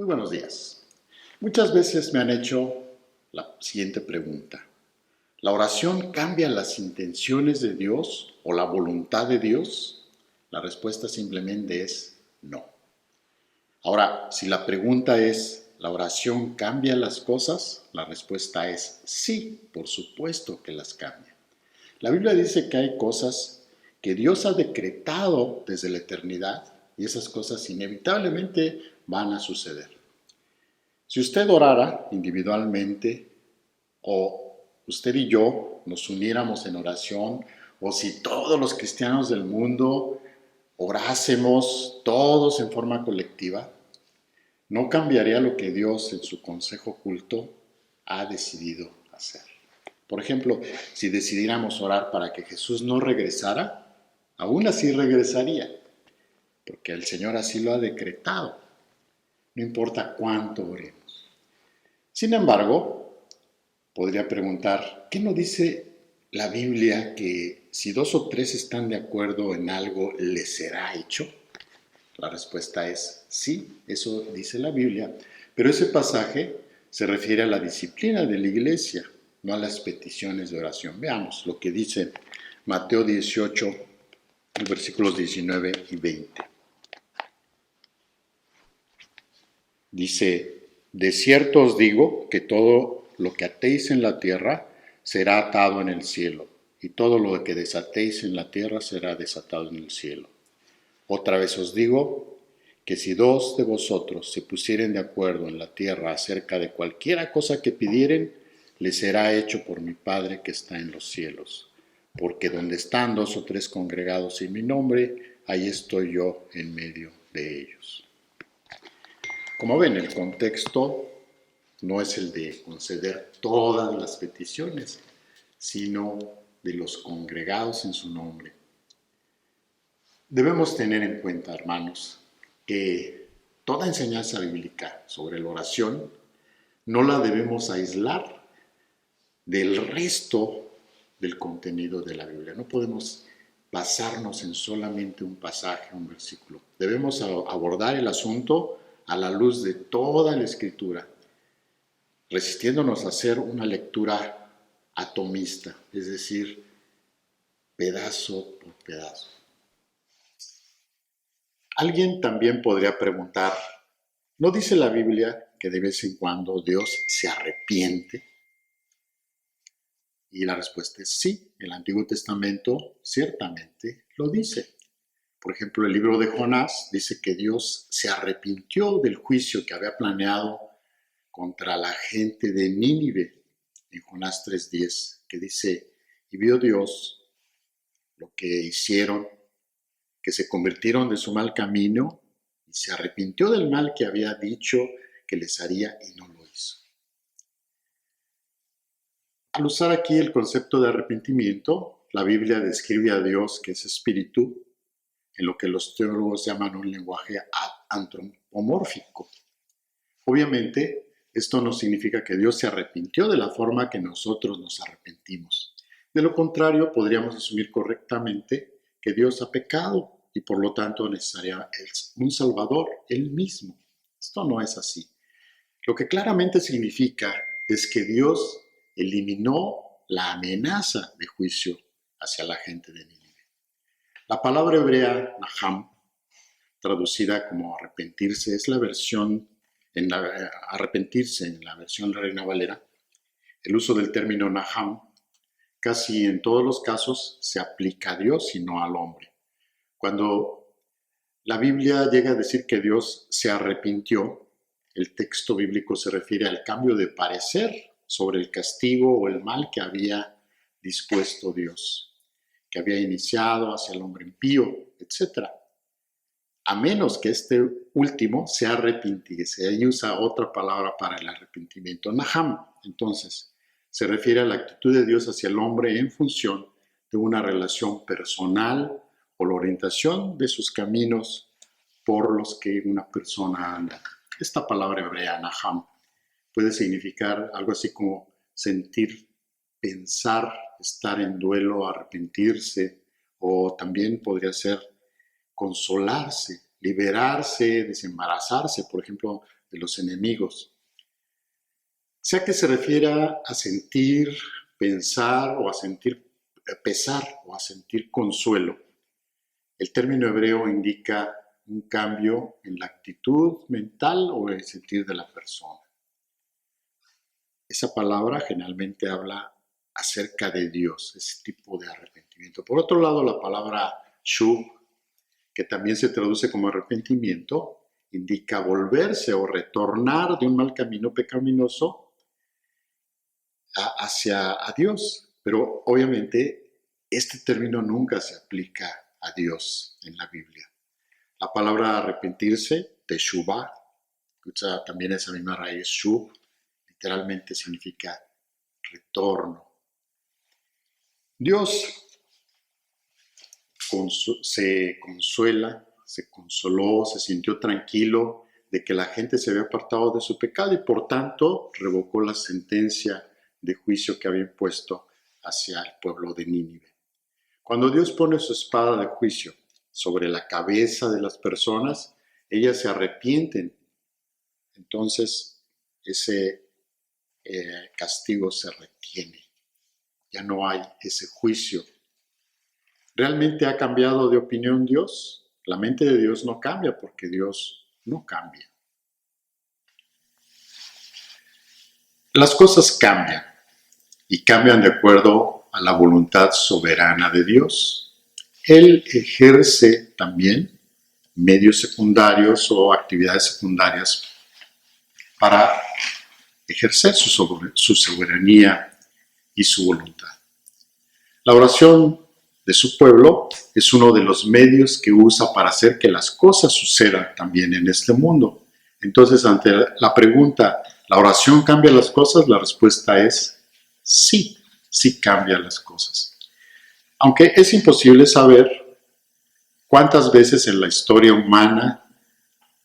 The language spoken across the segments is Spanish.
Muy buenos días. Muchas veces me han hecho la siguiente pregunta. ¿La oración cambia las intenciones de Dios o la voluntad de Dios? La respuesta simplemente es no. Ahora, si la pregunta es, ¿la oración cambia las cosas? La respuesta es sí, por supuesto que las cambia. La Biblia dice que hay cosas que Dios ha decretado desde la eternidad y esas cosas inevitablemente van a suceder. Si usted orara individualmente o usted y yo nos uniéramos en oración o si todos los cristianos del mundo orásemos todos en forma colectiva, no cambiaría lo que Dios en su consejo oculto ha decidido hacer. Por ejemplo, si decidiéramos orar para que Jesús no regresara, aún así regresaría, porque el Señor así lo ha decretado, no importa cuánto oremos. Sin embargo, podría preguntar, ¿qué no dice la Biblia que si dos o tres están de acuerdo en algo, les será hecho? La respuesta es sí, eso dice la Biblia, pero ese pasaje se refiere a la disciplina de la iglesia, no a las peticiones de oración. Veamos lo que dice Mateo 18, versículos 19 y 20. Dice, de cierto os digo que todo lo que atéis en la tierra será atado en el cielo, y todo lo que desatéis en la tierra será desatado en el cielo. Otra vez os digo que si dos de vosotros se pusieren de acuerdo en la tierra acerca de cualquiera cosa que pidieren, les será hecho por mi Padre que está en los cielos. Porque donde están dos o tres congregados en mi nombre, ahí estoy yo en medio de ellos. Como ven, el contexto no es el de conceder todas las peticiones, sino de los congregados en su nombre. Debemos tener en cuenta, hermanos, que toda enseñanza bíblica sobre la oración no la debemos aislar del resto del contenido de la Biblia. No podemos basarnos en solamente un pasaje, un versículo. Debemos abordar el asunto a la luz de toda la Escritura, resistiéndonos a hacer una lectura atomista, es decir, pedazo por pedazo. Alguien también podría preguntar, ¿no dice la Biblia que de vez en cuando Dios se arrepiente? Y la respuesta es sí, el Antiguo Testamento ciertamente lo dice. Por ejemplo, el libro de Jonás dice que Dios se arrepintió del juicio que había planeado contra la gente de Nínive, en Jonás 3:10, que dice, y vio Dios lo que hicieron, que se convirtieron de su mal camino y se arrepintió del mal que había dicho que les haría y no lo hizo. Al usar aquí el concepto de arrepentimiento, la Biblia describe a Dios que es espíritu, en lo que los teólogos llaman un lenguaje antropomórfico. Obviamente, esto no significa que Dios se arrepintió de la forma que nosotros nos arrepentimos. De lo contrario, podríamos asumir correctamente que Dios ha pecado y por lo tanto necesitaría un Salvador, Él mismo. Esto no es así. Lo que claramente significa es que Dios eliminó la amenaza de juicio hacia la gente de Nínive. La palabra hebrea naham, traducida como arrepentirse, es la versión arrepentirse en la versión Reina Valera. El uso del término naham casi en todos los casos se aplica a Dios y no al hombre. Cuando la Biblia llega a decir que Dios se arrepintió, el texto bíblico se refiere al cambio de parecer sobre el castigo o el mal que había dispuesto Dios, que había iniciado hacia el hombre impío, etc. A menos que este último se arrepintiese. Ahí usa otra palabra para el arrepentimiento, naham. Entonces, se refiere a la actitud de Dios hacia el hombre en función de una relación personal o la orientación de sus caminos por los que una persona anda. Esta palabra hebrea, naham, puede significar algo así como sentir, pensar, estar en duelo, arrepentirse, o también podría ser consolarse, liberarse, desembarazarse, por ejemplo, de los enemigos. Sea que se refiera a sentir, pensar o a sentir pesar o a sentir consuelo, el término hebreo indica un cambio en la actitud mental o el sentir de la persona. Esa palabra generalmente habla acerca de Dios, ese tipo de arrepentimiento. Por otro lado, la palabra shuv, que también se traduce como arrepentimiento, indica volverse o retornar de un mal camino pecaminoso hacia Dios. Pero obviamente este término nunca se aplica a Dios en la Biblia. La palabra arrepentirse, teshuvah, escucha también esa misma raíz, shuv, literalmente significa retorno. Dios se consuela, se consoló, se sintió tranquilo de que la gente se había apartado de su pecado y por tanto revocó la sentencia de juicio que había impuesto hacia el pueblo de Nínive. Cuando Dios pone su espada de juicio sobre la cabeza de las personas, ellas se arrepienten. Entonces ese castigo se retiene. Ya no hay ese juicio. ¿Realmente ha cambiado de opinión Dios? La mente de Dios no cambia porque Dios no cambia. Las cosas cambian y cambian de acuerdo a la voluntad soberana de Dios. Él ejerce también medios secundarios o actividades secundarias para ejercer su soberanía y su voluntad. La oración de su pueblo es uno de los medios que usa para hacer que las cosas sucedan también en este mundo. Entonces, ante la pregunta, ¿la oración cambia las cosas? La respuesta es sí, sí cambia las cosas. Aunque es imposible saber cuántas veces en la historia humana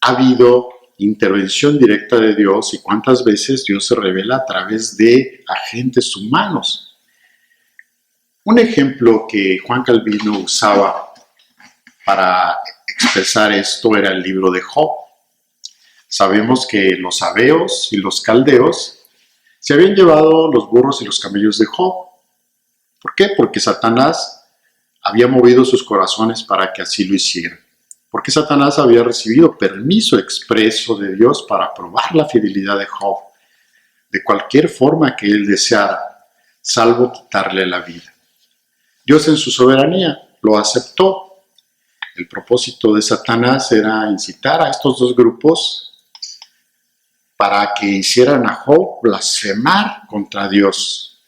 ha habido intervención directa de Dios y cuántas veces Dios se revela a través de agentes humanos. Un ejemplo que Juan Calvino usaba para expresar esto era el libro de Job. Sabemos que los sabeos y los caldeos se habían llevado los burros y los camellos de Job. ¿Por qué? Porque Satanás había movido sus corazones para que así lo hicieran. Porque Satanás había recibido permiso expreso de Dios para probar la fidelidad de Job de cualquier forma que él deseara, salvo quitarle la vida. Dios en su soberanía lo aceptó. El propósito de Satanás era incitar a estos dos grupos para que hicieran a Job blasfemar contra Dios.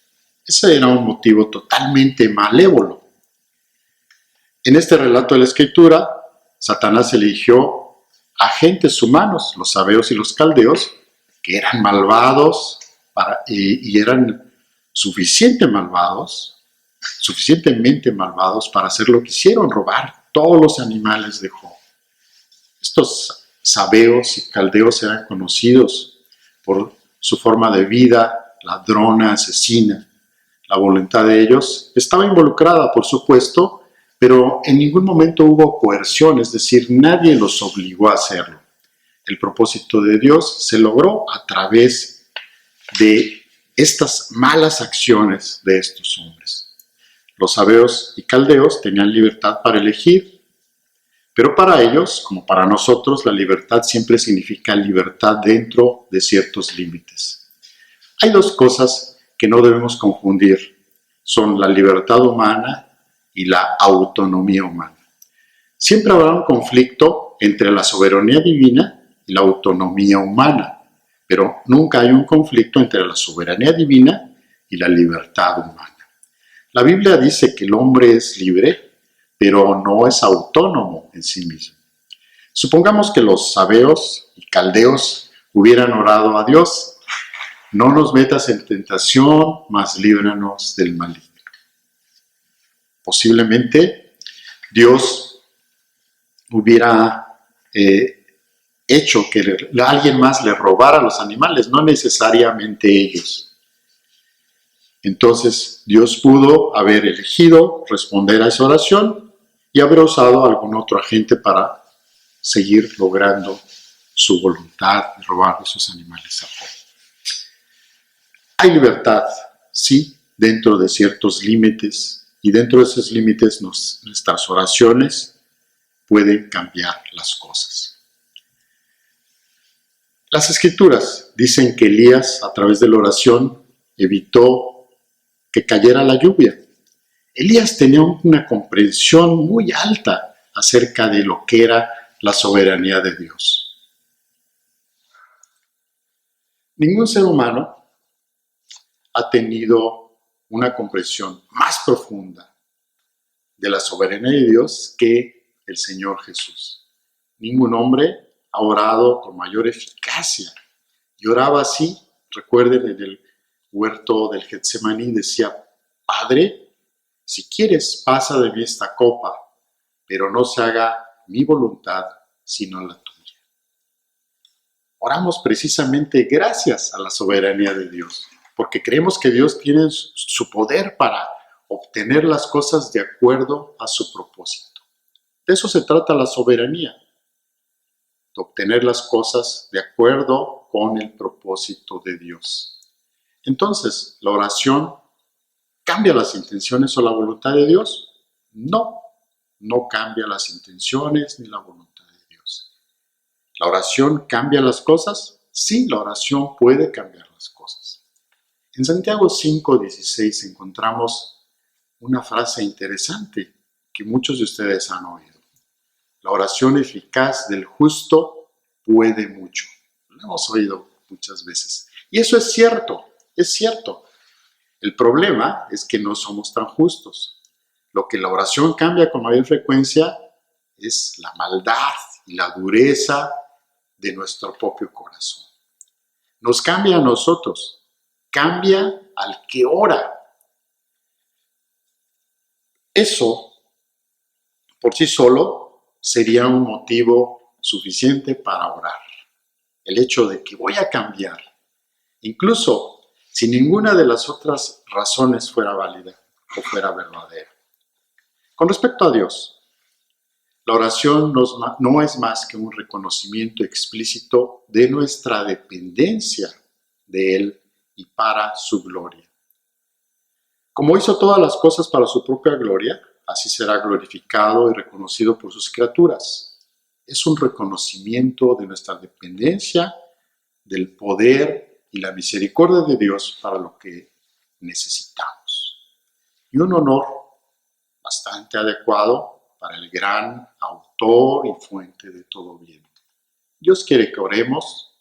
Ese era un motivo totalmente malévolo. En este relato de la Escritura, Satanás eligió agentes humanos, los sabeos y los caldeos, que eran malvados y eran suficientemente malvados para hacer lo que hicieron, robar todos los animales de Job. Estos sabeos y caldeos eran conocidos por su forma de vida ladrona, asesina. La voluntad de ellos estaba involucrada, por supuesto, pero en ningún momento hubo coerción, es decir, nadie los obligó a hacerlo. El propósito de Dios se logró a través de estas malas acciones de estos hombres. Los sabeos y caldeos tenían libertad para elegir, pero para ellos, como para nosotros, la libertad siempre significa libertad dentro de ciertos límites. Hay dos cosas que no debemos confundir, son la libertad humana y la autonomía humana. Siempre habrá un conflicto entre la soberanía divina y la autonomía humana, pero nunca hay un conflicto entre la soberanía divina y la libertad humana. La Biblia dice que el hombre es libre, pero no es autónomo en sí mismo. Supongamos que los sabeos y caldeos hubieran orado a Dios: no nos metas en tentación, mas líbranos del maligno. Posiblemente Dios hubiera hecho que alguien más le robara a los animales, no necesariamente ellos. Entonces Dios pudo haber elegido responder a esa oración y haber usado a algún otro agente para seguir logrando su voluntad de robar esos animales a fuego. Hay libertad, sí, dentro de ciertos límites, y dentro de esos límites nuestras oraciones pueden cambiar las cosas. Las Escrituras dicen que Elías, a través de la oración, evitó que cayera la lluvia. Elías tenía una comprensión muy alta acerca de lo que era la soberanía de Dios. Ningún ser humano ha tenido una comprensión más profunda de la soberanía de Dios que el Señor Jesús. Ningún hombre ha orado con mayor eficacia. Y oraba así, recuerden, en el huerto del Getsemaní decía: Padre, si quieres, pasa de mí esta copa, pero no se haga mi voluntad, sino la tuya. Oramos precisamente gracias a la soberanía de Dios, porque creemos que Dios tiene su poder para obtener las cosas de acuerdo a su propósito. De eso se trata la soberanía, de obtener las cosas de acuerdo con el propósito de Dios. Entonces, ¿la oración cambia las intenciones o la voluntad de Dios? No, no cambia las intenciones ni la voluntad de Dios. ¿La oración cambia las cosas? Sí, la oración puede cambiar las cosas. En Santiago 5:16 encontramos una frase interesante que muchos de ustedes han oído. La oración eficaz del justo puede mucho. Lo hemos oído muchas veces. Y eso es cierto, es cierto. El problema es que no somos tan justos. Lo que la oración cambia con mayor frecuencia es la maldad y la dureza de nuestro propio corazón. Nos cambia a nosotros, cambia al que ora. Eso, por sí solo, sería un motivo suficiente para orar. El hecho de que voy a cambiar, incluso si ninguna de las otras razones fuera válida o fuera verdadera. Con respecto a Dios, la oración no es más que un reconocimiento explícito de nuestra dependencia de Él y para su gloria. Como hizo todas las cosas para su propia gloria, así será glorificado y reconocido por sus criaturas. Es un reconocimiento de nuestra dependencia, del poder y la misericordia de Dios para lo que necesitamos. Y un honor bastante adecuado para el gran autor y fuente de todo bien. Dios quiere que oremos.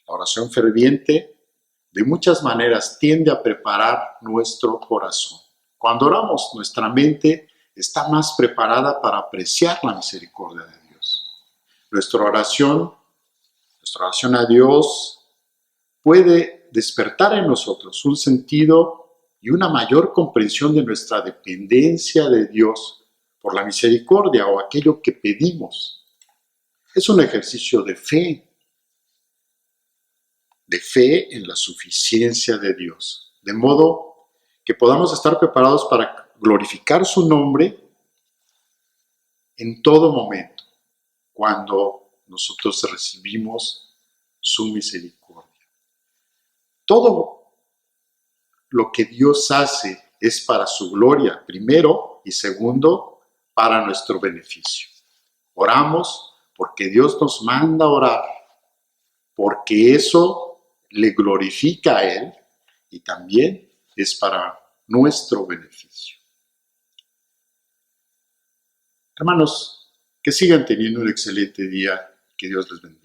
La oración ferviente de muchas maneras tiende a preparar nuestro corazón. Cuando oramos, nuestra mente está más preparada para apreciar la misericordia de Dios. Nuestra oración a Dios puede despertar en nosotros un sentido y una mayor comprensión de nuestra dependencia de Dios por la misericordia o aquello que pedimos. Es un ejercicio de fe en la suficiencia de Dios, de modo que podamos estar preparados para glorificar su nombre en todo momento, cuando nosotros recibimos su misericordia. Todo lo que Dios hace es para su gloria, primero, y segundo, para nuestro beneficio. Oramos porque Dios nos manda a orar, porque eso le glorifica a Él y también es para nuestro beneficio. Hermanos, que sigan teniendo un excelente día, que Dios les bendiga.